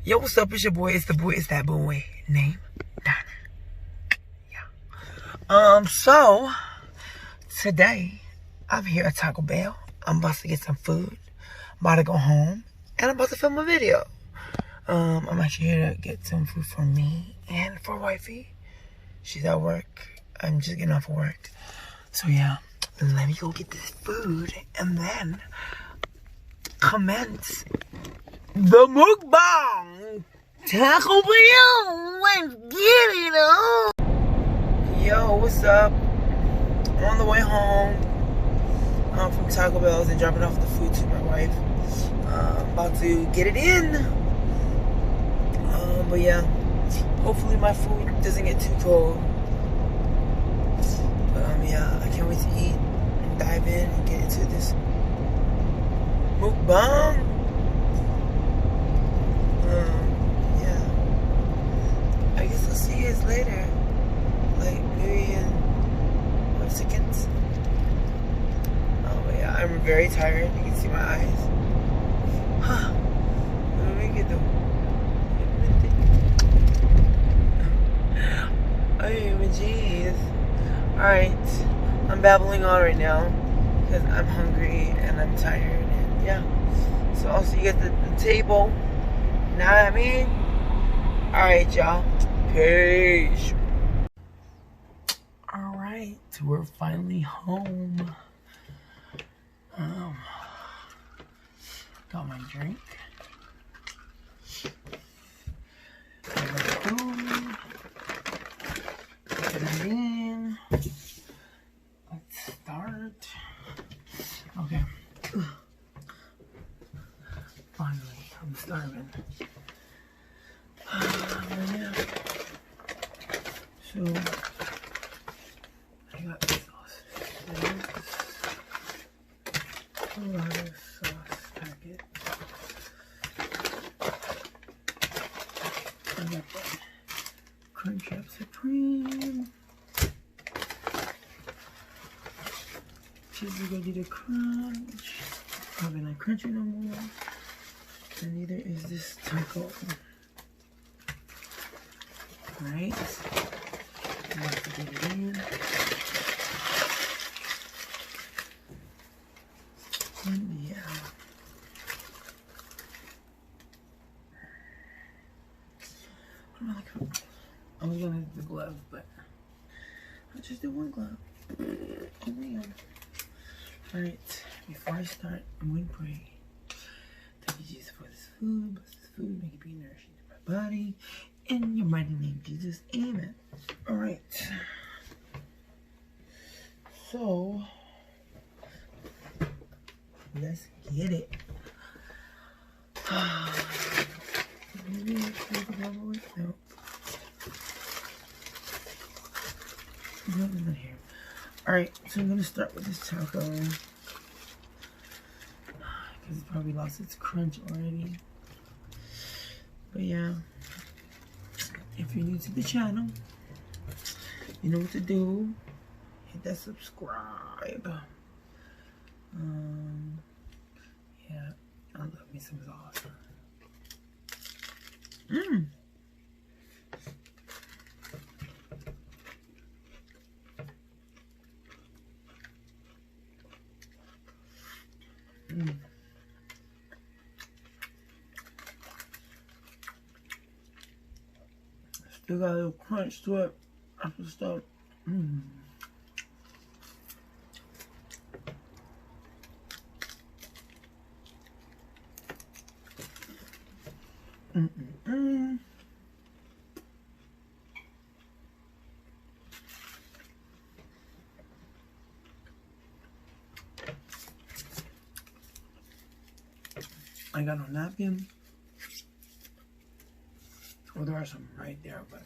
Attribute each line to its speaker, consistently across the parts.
Speaker 1: Yo, what's up? It's your boy. It's the boy. It's that boy named Donner. Yeah. So today I'm here at Taco Bell. I'm about to get some food. I'm about to go home and I'm about to film a video. I'm actually here to get some food for me and for wifey. She's at work. I'm just getting off of work. So yeah, let me go get this food and then commence the mukbang. Taco Bell, let's get it on. Yo, what's up? I'm on the way home from Taco Bell's and dropping off the food to my wife. I'm about to get it in. But yeah, hopefully my food doesn't get too cold. But yeah, I can't wait to eat and dive in and get into this mukbang. Yeah. I guess I'll see you guys later. Like maybe in 5 seconds. But yeah, I'm very tired. You can see my eyes. Huh. Let me get them. Oh, jeez. Alright. I'm babbling on right now because I'm hungry and I'm tired. And yeah. So I'll see you at the table. Know what I mean? Alright, y'all. Peace. Alright. We're finally home. Got my drink. Got my food. Put it in. Let's start. Okay. Finally, I'm starving. Yeah. So, I got the sauce. A lot of sauce packet. I got the Crunchwrap Supreme. Cheesy Gordita Crunch. Probably not crunchy no more. And neither is this taco. Alright. I'm about to get it in. And yeah. What am I like? I was gonna do the glove, but I'll just do one glove. Oh man. Alright, before I start, I'm going to pray. Thank you, Jesus, for this food. Bless this food, make it be nourishing to my body. In your mighty name, Jesus. Amen. Alright. So, let's get it. Maybe take the glove away? No. Glove not here. Alright, so I'm going to start with this taco. Because it probably lost its crunch already. But yeah. If you're new to the channel, you know what to do. Hit that subscribe. Yeah, I love me some sauce. Still got a little crunch to it after stuff. I got no napkin. Well, there are some right there, but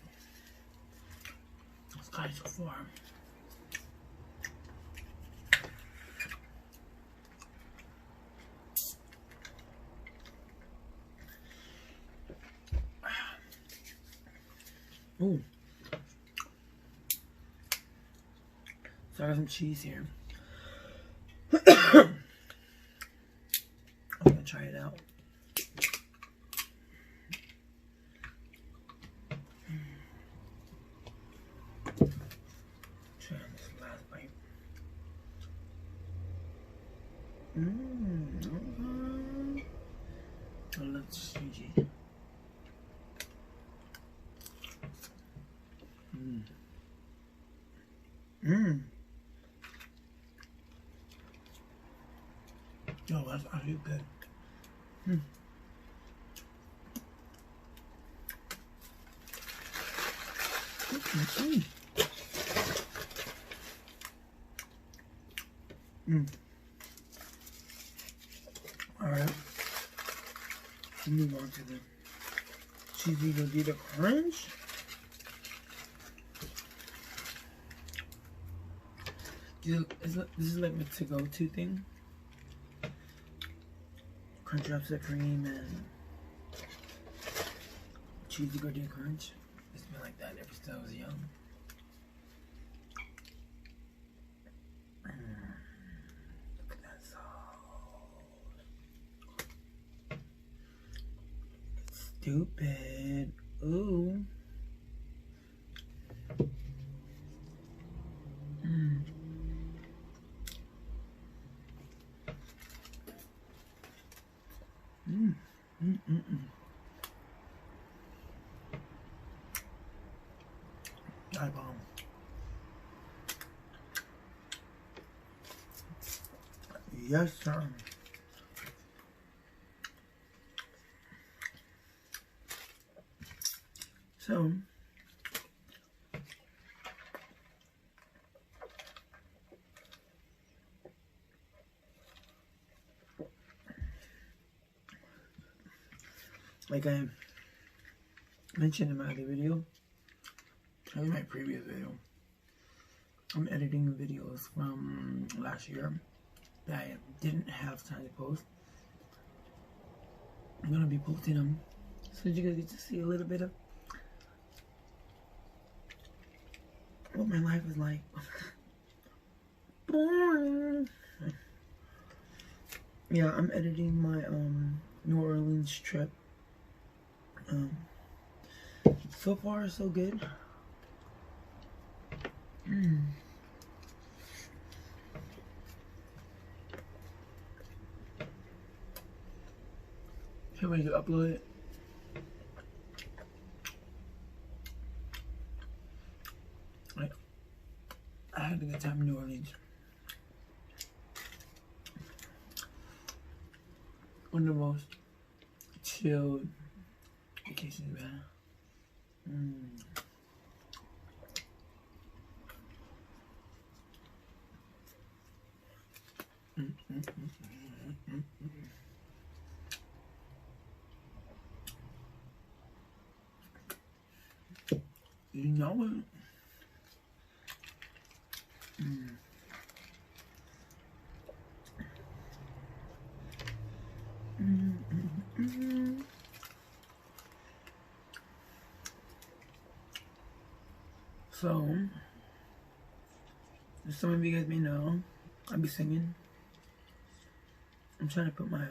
Speaker 1: it's kind of so far. Ooh. So I got some cheese here. I'm gonna try it out. love cheesy. Oh, that's actually good. Alright. Let's move on to the cheesy gordita crunch. This is like my to-go-to thing. Crunchwrap Supreme and cheesy gordita crunch. It's been like that ever since I was young. Look at that sauce. Stupid. Ooh. Die bomb. Yes, sir. So, like I mentioned in my other video, in my previous video, I'm editing videos from last year that I didn't have time to post. I'm gonna be posting them so you guys get to see a little bit of what my life is like. Boring. Yeah, I'm editing my New Orleans trip. So far so good. Can't wait to upload it. I had a good time in New Orleans. One of the most chilled vacations we've had. You know it. So, as some of you guys may know, I'll be singing. I'm trying to put my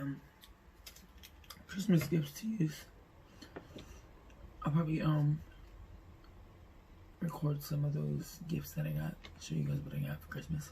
Speaker 1: Christmas gifts to use. I'll probably record some of those gifts that I got. Show you guys what I got for Christmas.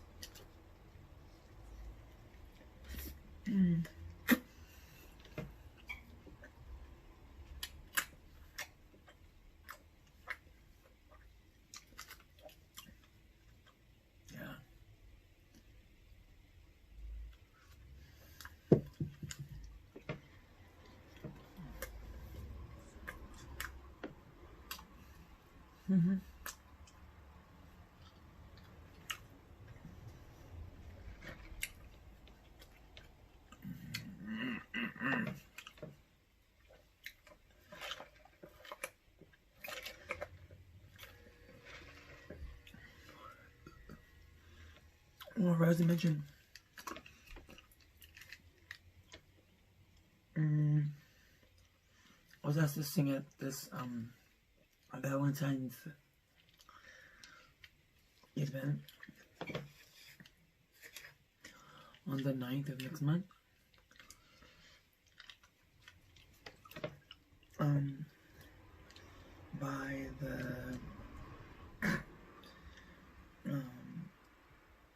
Speaker 1: Well, as I mentioned, I was asked to sing at this Valentine's event on the 9th of next month. By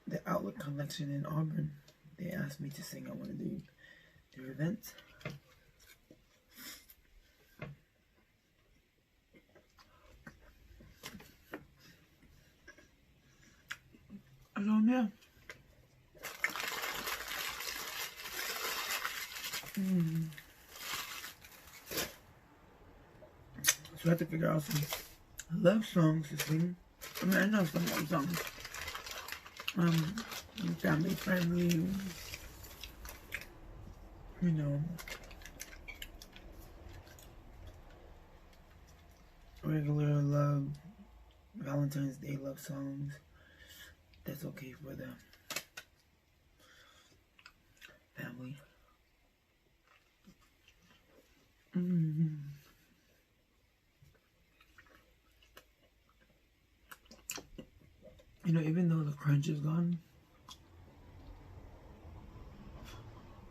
Speaker 1: the Outlet Collection in Auburn. They asked me to sing at one of their events. was on there. So I have to figure out some love songs to sing. I mean, I know some love songs. Family friendly, you know, regular love, Valentine's Day love songs. That's okay for the family. You know, even though the crunch is gone,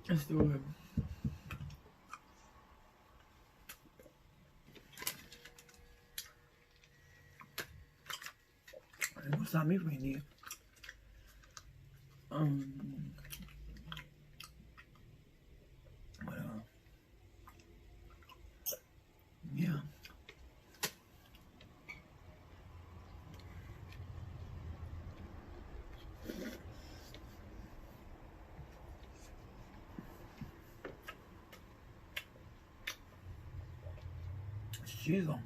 Speaker 1: it's still good. It won't stop me from eating it. What yeah. Cheese on.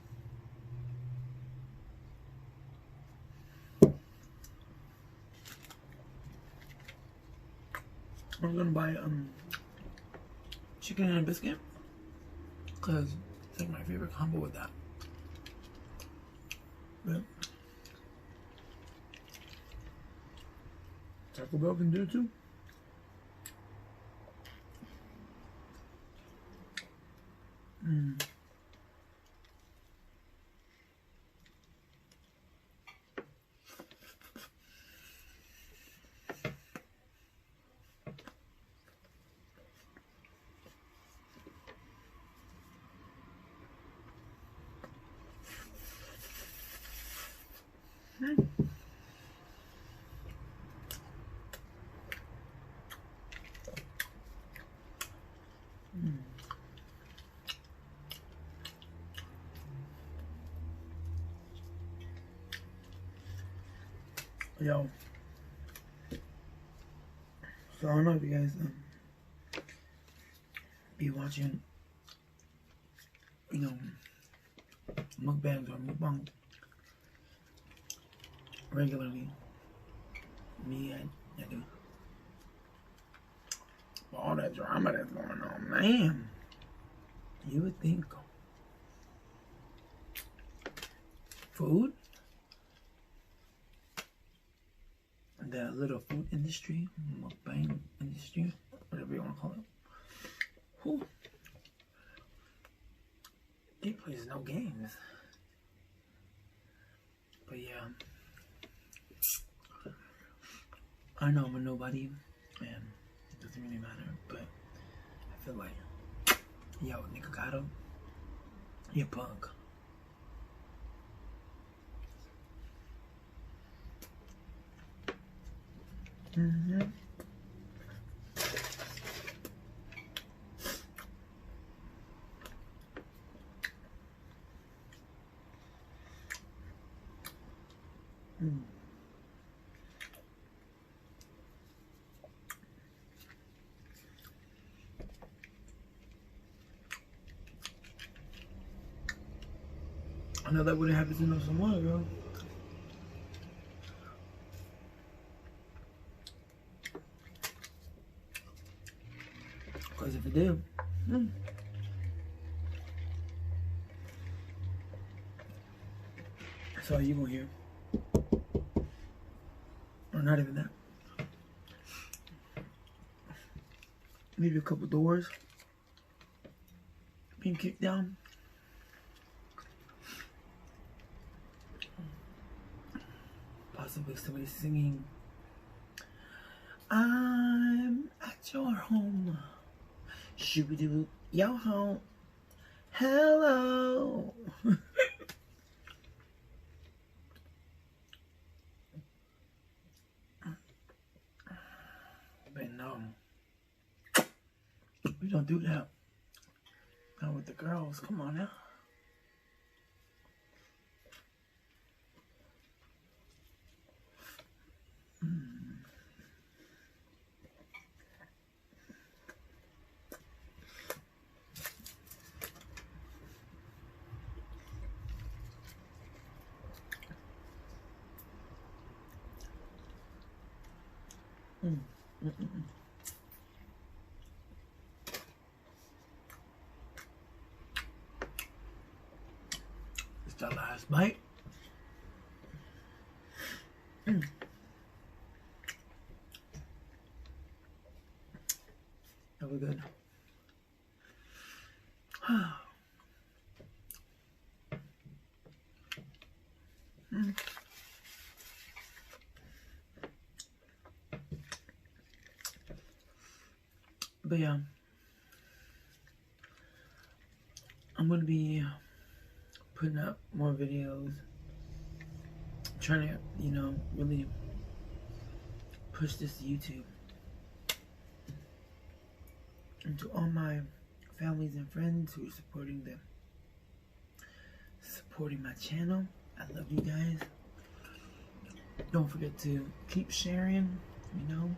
Speaker 1: I'm gonna buy chicken and a biscuit because it's like my favorite combo with that. But Taco Bell can do it too. Yo, so I don't know if you guys be watching, you know, mukbangs or mukbang regularly. Me, I do. But all that drama that's going on, man, you would think food, the little food industry, mukbang industry, whatever you want to call it, whew, they plays no games. But yeah, I know I'm a nobody, and it doesn't really matter, but I feel like, yo, nigga got him, you punk. I know that wouldn't happen to know some while ago. Because if it did, that's all you gonna hear. Or not even that. Maybe a couple doors being kicked down. Possibly somebody singing, I'm at your home. Shoo-doo, yo home. Hello. But no, we don't do that. Not with the girls. Come on now. It's the last bite. That was good. But yeah, I'm gonna be putting up more videos, trying to, you know, really push this to YouTube. And to all my families and friends who are supporting my channel, I love you guys. Don't forget to keep sharing, you know,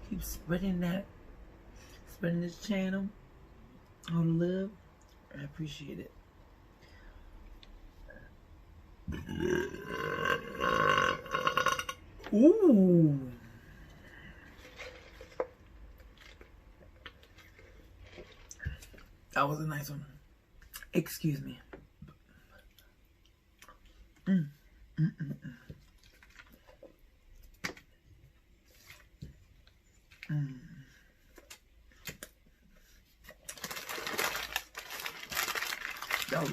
Speaker 1: keep spreading this channel, all the love. I appreciate it. Ooh. That was a nice one. Excuse me. That was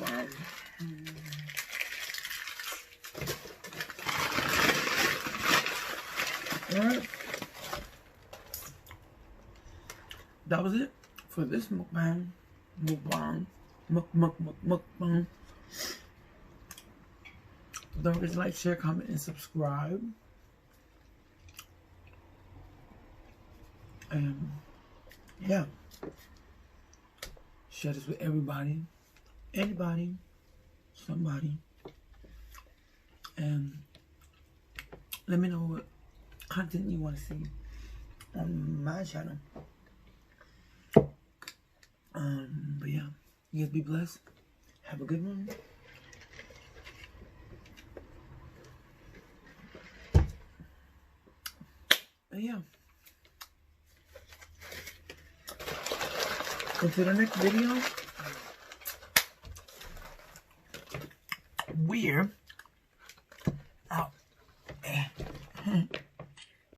Speaker 1: Alright. That was it for this mukbang. Mukbang. Mukbang. Don't forget to like, share, comment, and subscribe. And yeah, share this with everybody, anybody, somebody, and let me know what content you want to see on my channel. But yeah, you guys be blessed. Have a good one. And yeah. Until the next video, we're